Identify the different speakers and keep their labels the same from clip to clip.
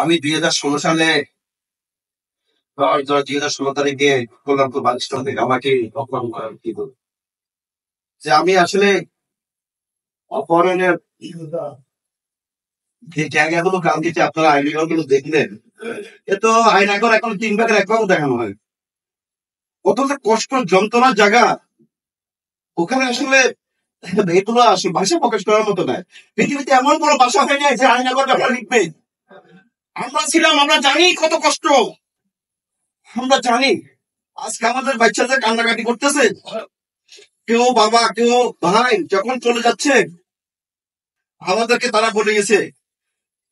Speaker 1: আমি 2016 সালে 2016 তারিখে কল্যাণপুর বালিস্টন থেকে আমাকে অপহরণ করা কি বলবো যে আমি আসলে অপহরণের যে জায়গাগুলো কালকে যে আপনারা আইনগুলো দেখলেন এ তো আইন এখন এখন 3 ভাগের 1 ভাগ দেখানো হয়। কতটা কষ্ট যন্ত্রণার জায়গা ওখানে আসলে এগুলো আসলে ভাষা প্রকাশ করার মতো নয়। পৃথিবীতে এমন কোনো ভাষা হয় নাই যে আইনাগর ব্যাপার লিখবে। আমরা ছিলাম, আমরা জানি কত কষ্ট, আমরা জানি। আজকে আমাদের বাচ্চাদের কান্নাকাটি করতেছে, কেউ বাবা কেউ ভাই যখন চলে যাচ্ছে আমাদেরকে তারা বলে গেছে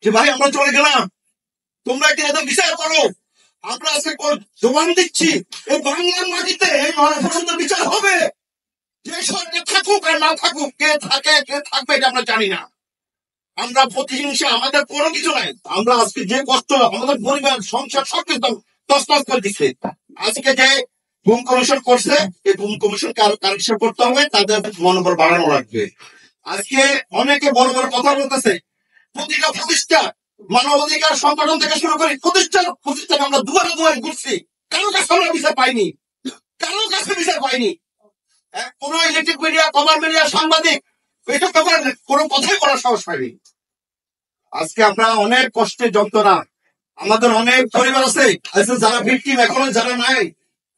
Speaker 1: যে ভাই আমরা চলে গেলাম, তোমরা একটা এদের বিচার করো। আমরা আজকে জবান দিচ্ছি এই বাংলার মাটিতে এই মহাপুরুষদের বিচার হবে। যে সরকার থাকুক আর না থাকুক, কে থাকে কে থাকবে এটা আমরা জানি না। আমরা প্রতিহিংসা আমাদের কোনো কিছু নাই। আমরা আজকে যে কষ্ট আমাদের পরিবার সংসার সবকিছু তছনছ করে দিচ্ছে। আজকে যে গুম কমিশন করছে এই গুম কমিশন কারেকশন করতে হবে, তাদের মনোবল বাড়ানো লাগবে। আজকে অনেকে বড় বড় কথা বলতেছে, প্রতিটা প্রতিষ্ঠা মানবাধিকার সংগঠন থেকে শুরু করে প্রতিষ্ঠান আমরা দুয়ারে দুয়ারে ঘুরছি, কারো কাছে আমরা বিচার পাইনি, কারো কাছে বিচার পাইনি। কোন ইলেকট্রিক মিডিয়া, কভার মিডিয়া, সাংবাদিক এইসব ব্যাপারে কোনো কথাই করার সাহস পাইনি। আজকে আমরা অনেক কষ্টে যন্ত্রণা, আমাদের অনেক পরিবার আছে যারা ভিকটিম, এখনো যারা নাই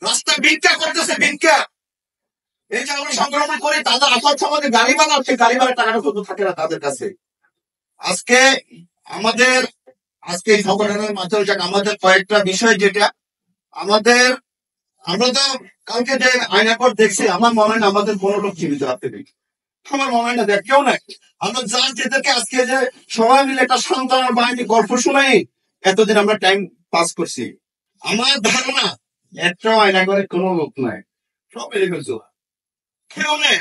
Speaker 1: রাস্তায় ভিক্ষা করতেছে, ভিক্ষা। এই যে আমরা সংক্রমণ করি তাদের আসার সময় গাড়ি বানাচ্ছে, গাড়ি ভাড়া টাকাটা শুধু থাকে না তাদের কাছে। আজকে আমাদের আজকে এই সংগঠনের মাধ্যমে আমাদের কয়েকটা বিষয় যেটা আমাদের, আমরা তো কালকে যে আয়নাকর দেখছি আমার মনে হয় না আমাদের কোনো লোক জীবিত রাখতে নেই, আমার মনে হয় না দেখ কেউ নাই। আমরা জান যেদেরকে আজকে যে সবাই মিলে একটা সান্ত্বনার বাহিনী গল্প শুনাই এতদিন আমরা টাইম পাস করছি, আমার ধারণা একটাও আয়নাগরের কোনো লোক নাই, সব এলে ফেলছো কেউ নেই।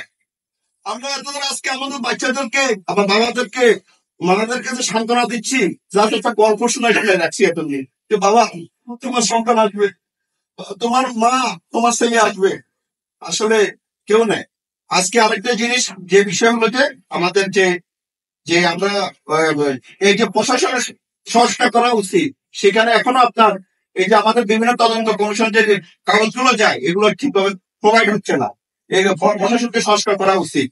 Speaker 1: আমরা এতদিন আজকে আমাদের বাচ্চাদেরকে আমার বাবাদেরকে মানাদের কাছে সান্ত্বনা দিচ্ছি, যাতে একটা গল্প শোনায় শুনে রাখছি এতদিন যে বাবা তোমার সন্তান আসবে, তোমার মা তোমার ছেলে আসবে, আসলে কেউ নেই। আজকে আরেকটা জিনিস যে বিষয় হলো যে আমাদের যে যে আমরা এই যে প্রশাসনের সংস্কার করা উচিত, সেখানে এখনো আপনার এই যে আমাদের বিভিন্ন তদন্ত কমিশন যে কাগজগুলো যায় এগুলো ঠিকভাবে প্রোভাইড হচ্ছে না। এই প্রশাসনকে সংস্কার করা উচিত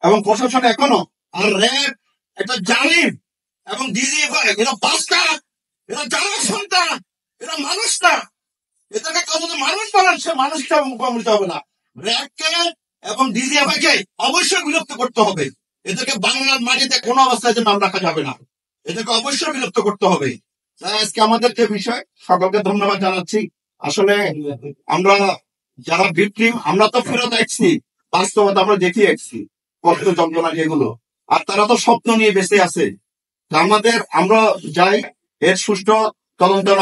Speaker 1: এবং প্রশাসন এখনো আর র্যাব একটা জালিম এবং ডিজিএফআই এরা বাস্তা, এরা যারা সন্তান, এরা মানুষ না। এদেরকে কত মানুষ বলেন সে মানুষ হিসাবে মুখোমুখি হবে না। র্যাবকে এবং ডিজিএফআই কে অবশ্যই বিলুপ্ত করতে হবে। এদেরকে বাংলার মাটিতে কোনো অবস্থায় নাম রাখা যাবে না, এদেরকে অবশ্যই বিলুপ্ত করতে হবে। তাই আজকে আমাদের যে বিষয়, সকলকে ধন্যবাদ জানাচ্ছি। আসলে আমরা যারা ভিকটিম আমরা তো ফেরত আসছি, বাস্তবতা আমরা দেখিয়ে আসছি কষ্ট যন্ত্রণা যেগুলো, আর তারা তো স্বপ্ন নিয়ে বেঁচে আছে। আমাদের আমরা যাই এর সুষ্ঠু তদন্তের